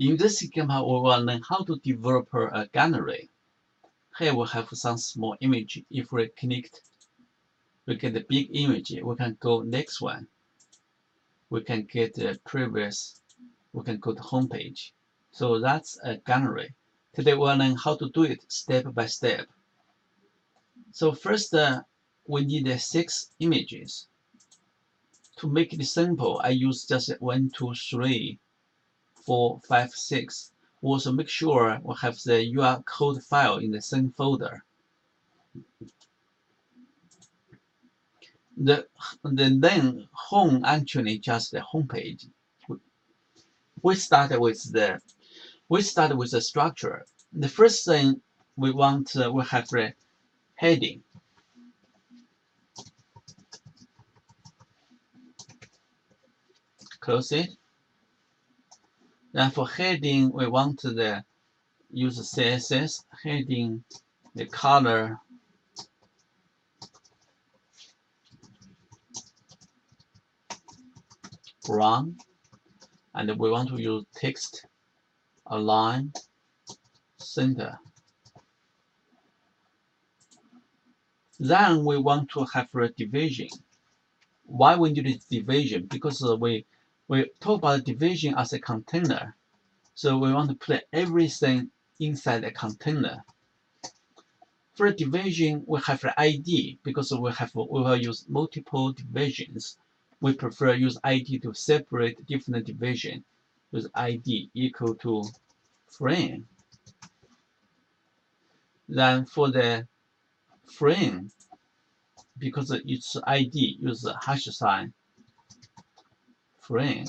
In this schema, we will learn how to develop a gallery. Here we have some small image. If we click, we get the big image. We can go next one. We can get the previous. We can go to home page. So that's a gallery. Today we'll learn how to do it step by step. So first, we need 6 images. To make it simple, I use just 1, 2, 3, 4, 5, 6. Also make sure we have the UR code file in the same folder. The then home actually just the home page. We start with the structure. The first thing we want we have the heading. Close it. Then for heading, we want to use CSS heading, the color brown, and we want to use text align center. Then we want to have a division. Why we need a division? Because we talk about division as a container. So we want to put everything inside a container. For division, we have an ID because we will use multiple divisions. We prefer use ID to separate different division with ID equal to frame. Then for the frame, because it's ID, use hash sign frame,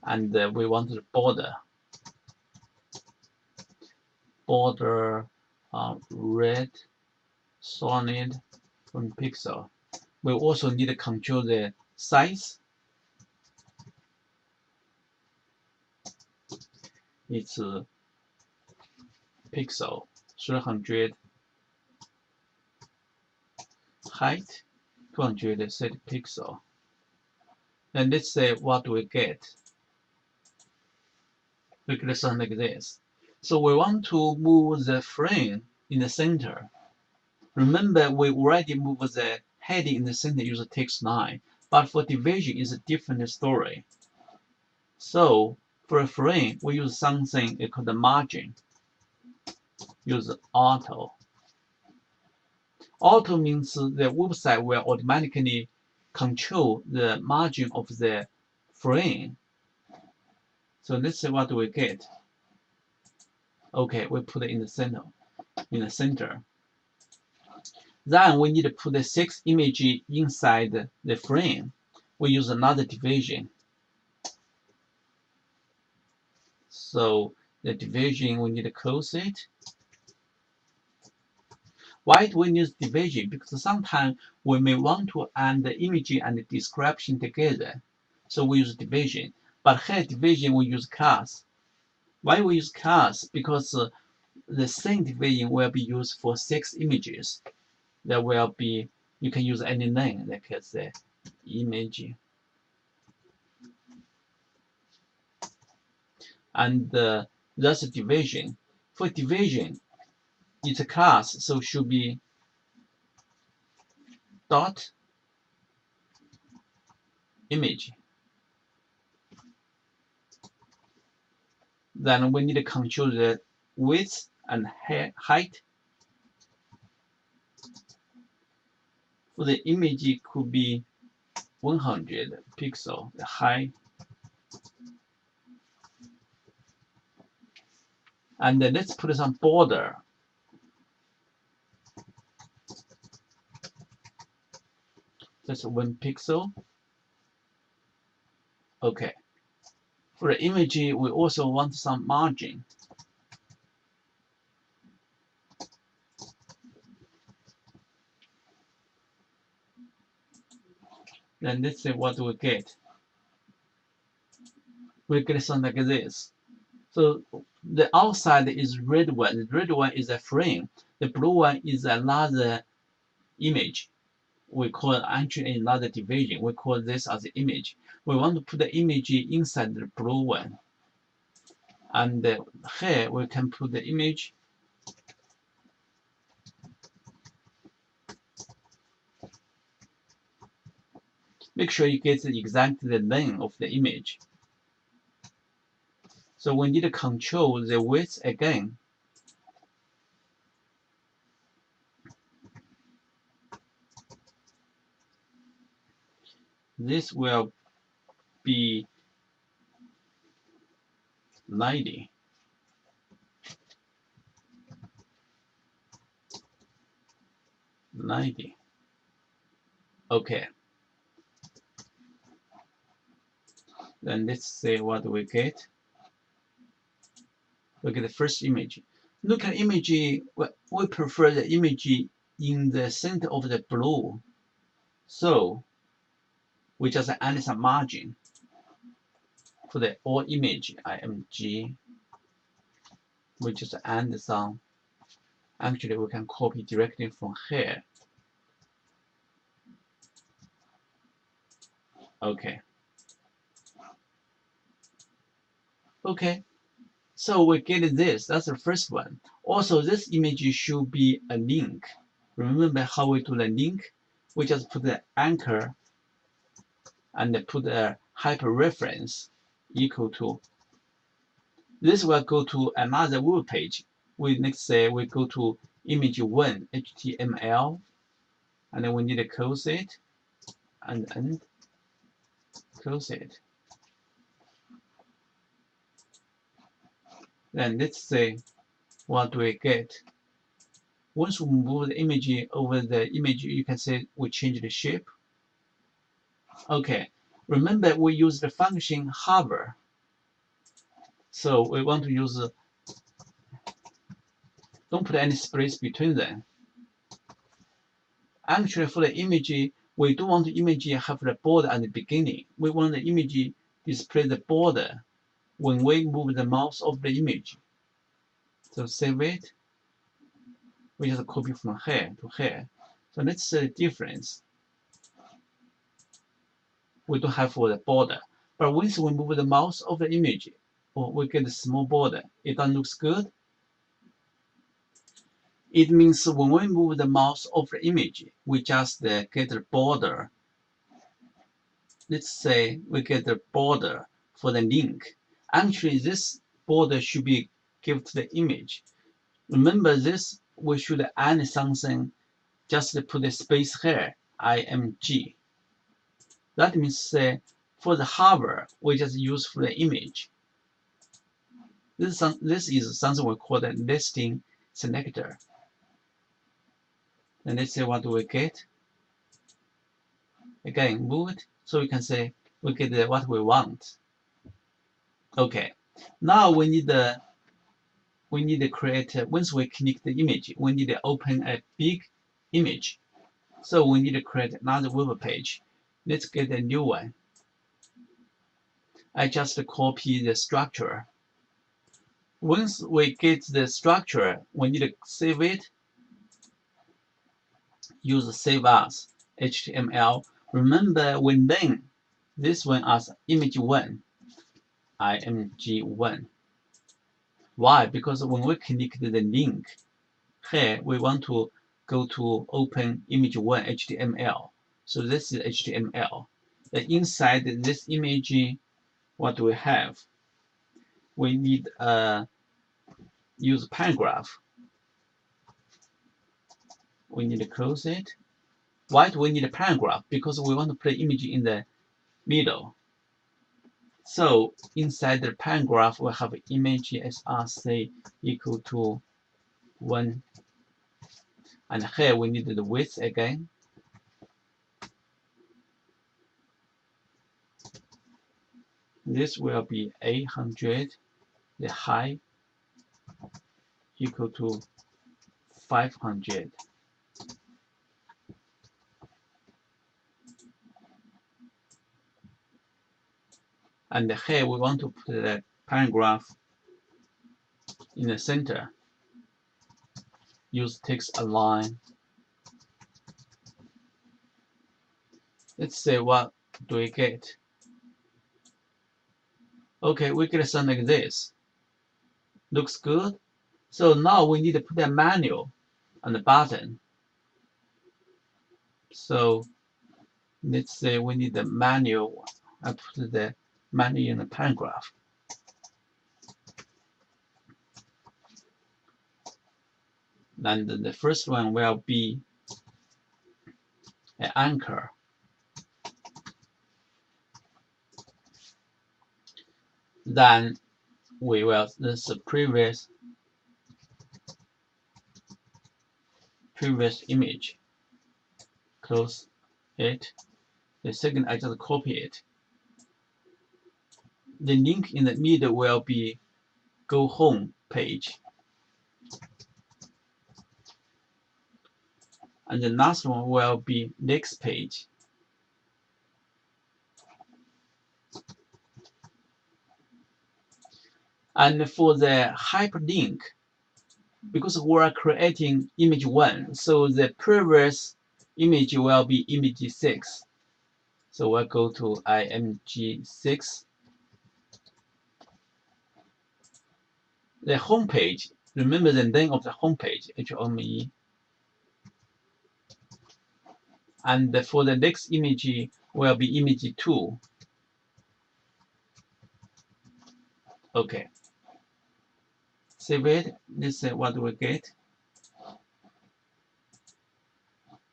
and we want the border red solid 1 pixel. We also need to control the size. It's pixel 300, height 230 pixel. And let's say what we get. We get something like this. So we want to move the frame in the center. Remember, we already moved the heading in the center using text line, but for division is a different story. So for a frame, we use something called the margin. Use auto. Auto means the website will automatically control the margin of the frame. So let's see what we get. Okay, we put it in the center. Then we need to put the 6 images inside the frame. We use another division. So the division, we need to close it. Why do we use division? Because sometimes we may want to add the image and the description together. So we use division. But here division, we use class. Why we use class? Because the same division will be used for 6 images. There will be, you can use any name, like the image. And that's a division. For division, it's a class, so should be dot image. Then we need to control the width and height. For the image, it could be 100 pixel, the height. And let's put some border. Just 1 pixel. Okay. For the image, we also want some margin. Then let's see what we get. We get something like this. So the outside is red one. The red one is a frame. The blue one is another image. We call actually another division. We call this as the image. We want to put the image inside the blue one. And here we can put the image. Make sure you get exactly the length of the image. So we need to control the width again. This will be 90. Okay. Then let's see what we get. Look at the first image. Look at image. We prefer the image in the center of the blue. So we just add some margin for the all image img. We just add some. Actually, we can copy directly from here. Okay. Okay. So we get this. That's the first one. Also, this image should be a link. Remember how we do the link? We just put the anchor and put a hyperreference equal to. This will go to another web page. We next say we go to image1 HTML, and then we need to close it and close it. Then let's say what do we get. Once we move the image over the image, you can say we change the shape. Okay, remember we use the function hover. So we want to use, don't put any space between them. Actually, for the image, we don't want the image have the border at the beginning. We want the image display the border when we move the mouse of the image. So save it. We just copy from here to here. So let's see the difference. We don't have for the border. But once we move the mouse of the image, we get a small border. It doesn't look good. It means when we move the mouse of the image, we just get the border. Let's say we get the border for the link. Actually, this border should be given to the image. Remember this, we should add something, just put a space here, img. That means for the hover, we just use for the image. This is something we call the listing selector. And let's say what do we get? Again, move it, so we can say we get what we want. Okay, now we need to create, once we click the image, we need to open a big image. So we need to create another web page. Let's get a new one. I just copy the structure. Once we get the structure, we need to save it. Use save as HTML. Remember, we name this one as image1, img1. Why? Because when we click the link, here we want to go to open image1 HTML. So this is HTML. Then inside this image, what do we have? We need use paragraph. We need to close it. Why do we need a paragraph? Because we want to put image in the middle. So inside the paragraph, we have image src equal to 1. And here we need the width again. This will be 800. The height equal to 500. And here we want to put the paragraph in the center. Use text align. Let's see what do we get. Okay, we get something like this. Looks good. So now we need to put a manual on the button. So let's say we need the manual. I put the manual in the paragraph. And the first one will be an anchor. Then we will, this previous image, close it. The second, I just copy it. The link in the middle will be go home page. And the last one will be next page. And for the hyperlink, because we're creating image 1, so the previous image will be image 6. So we'll go to img6. The home page, remember the name of the home page, HOME. And for the next image will be image 2. Okay. Save it. This is what we get.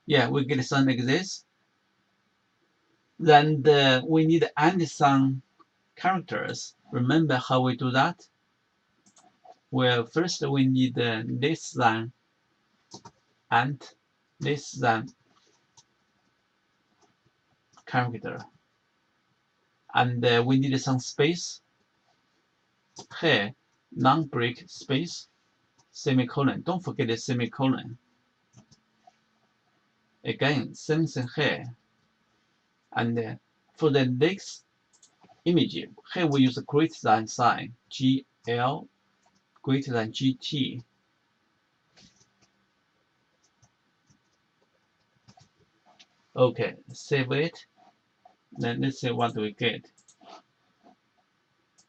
Yeah, we get something like this. Then we need to add some characters. Remember how we do that? Well, first we need less than and less than character. And we need some space. Here, non-break space, semicolon. Don't forget the semicolon. Again, same thing here. And for the next image, here we use a greater than sign, GL greater than GT. Okay, save it. Then let's see what we get.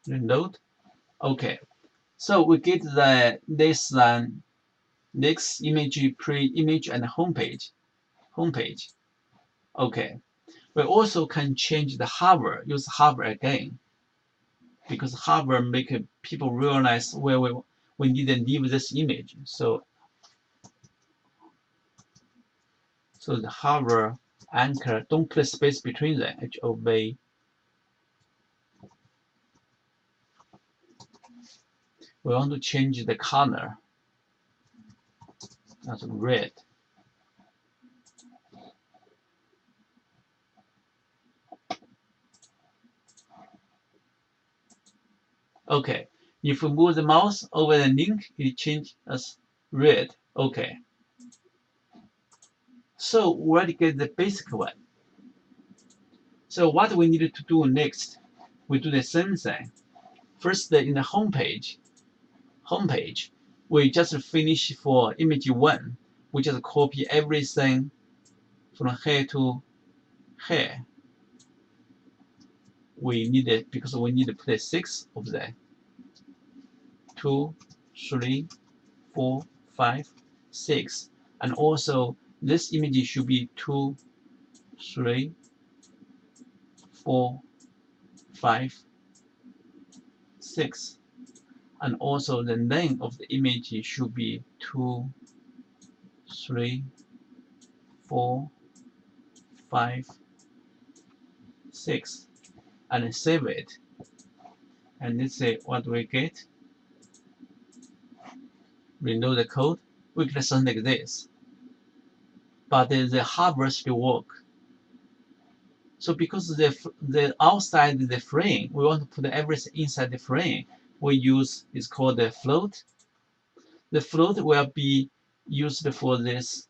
Reload. Okay, so we get the less than next image, pre-image, and homepage. Okay, we also can change the hover. Use hover again, because hover make people realize where we need to leave this image. So the hover anchor. Don't put a space between them. HOV. We want to change the color. That's red. Okay, if we move the mouse over the link, it changes as red. Okay. So we already get the basic one. So what we need to do next, we do the same thing. First, in the home page, we just finish for image 1. We just copy everything from here to here. We need it because we need to put 6 of them. 2, 3, 4, 5, 6. And also this image should be 2, 3, 4, 5, 6. And also the name of the image should be 2, 3, 4, 5, 6. And save it. And let's say what we get. Reload the code. We get something like this. But the hover still work. So because the outside the frame, we want to put everything inside the frame. We use, it's called the float. The float will be used for this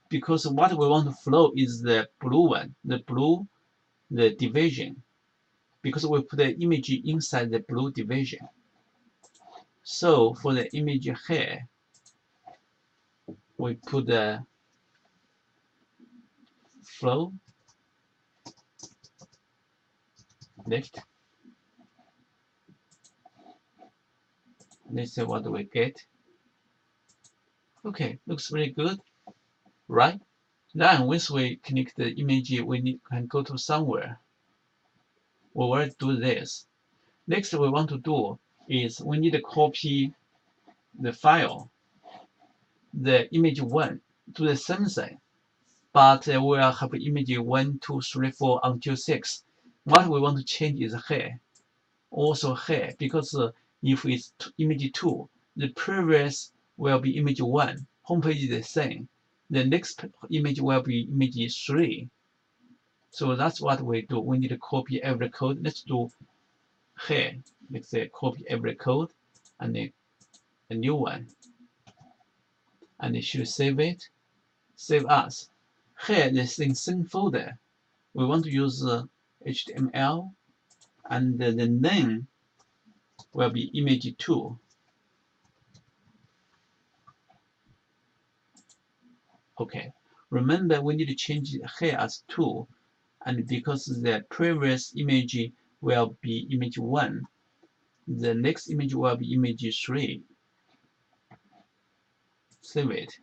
because what we want to float is the blue one, the division, because we put the image inside the blue division. So for the image here, we put the flow left, Let's see what we get. Okay, looks very good, right? Then once we click the image, we can go to somewhere. We will do this. Next, we want to do is we need to copy the file, the image 1, to the same thing. But we will have image 1, 2, 3, 4 until 6. What we want to change is here. Also here, because if it's image 2, the previous will be image 1. Homepage is the same. The next image will be image 3. So that's what we do. We need to copy every code. Let's do here. Let's say copy every code and a new one. And it should save it. Save as. Here, this in same folder. We want to use HTML, and the name will be image 2. Okay. Remember, we need to change here as 2, and because the previous image will be image 1, the next image will be image 3. Save it.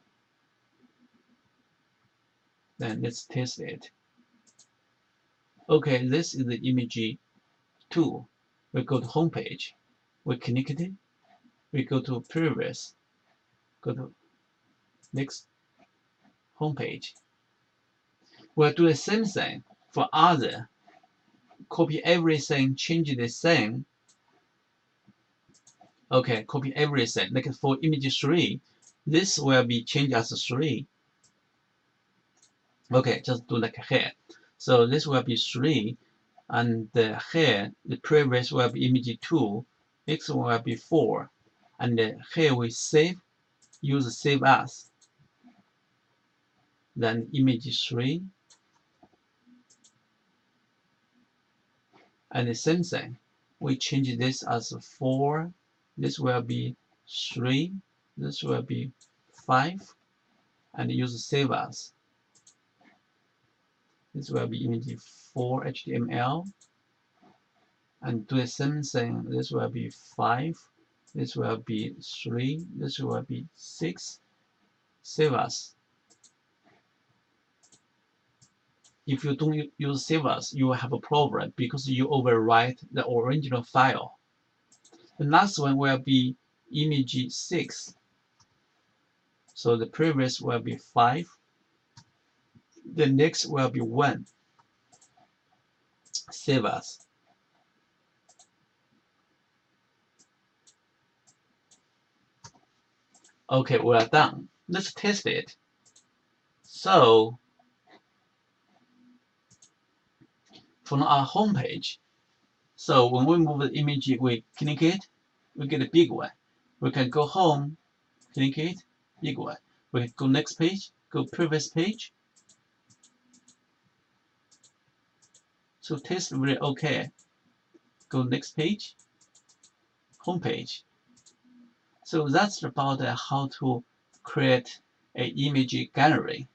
Then let's test it. Okay, this is the image 2. We go to home page. We click it. We go to previous. Go to next home page. We'll do the same thing for other. Copy everything, change the same. Okay, copy everything. Like for image 3, this will be changed as 3. Okay, just do like here. So this will be 3, and here the previous will be image 2, next one will be 4, and here we save, use save as, then image 3, and the same thing. We change this as 4, this will be 3, this will be 5, and use save as. This will be image 4 HTML, and do the same thing. This will be 5, this will be 3, this will be 6. Save as. If you don't use save as, you will have a problem because you overwrite the original file. The last one will be image 6. So the previous will be 5. The next will be 1. Save as. Okay, we are done. Let's test it. So from our home page, so when we move the image, we click it, we get a big one. We can go home, click it, big one. We can go next page, go previous page. So test very okay. Go next page, home page. So that's about how to create an image gallery.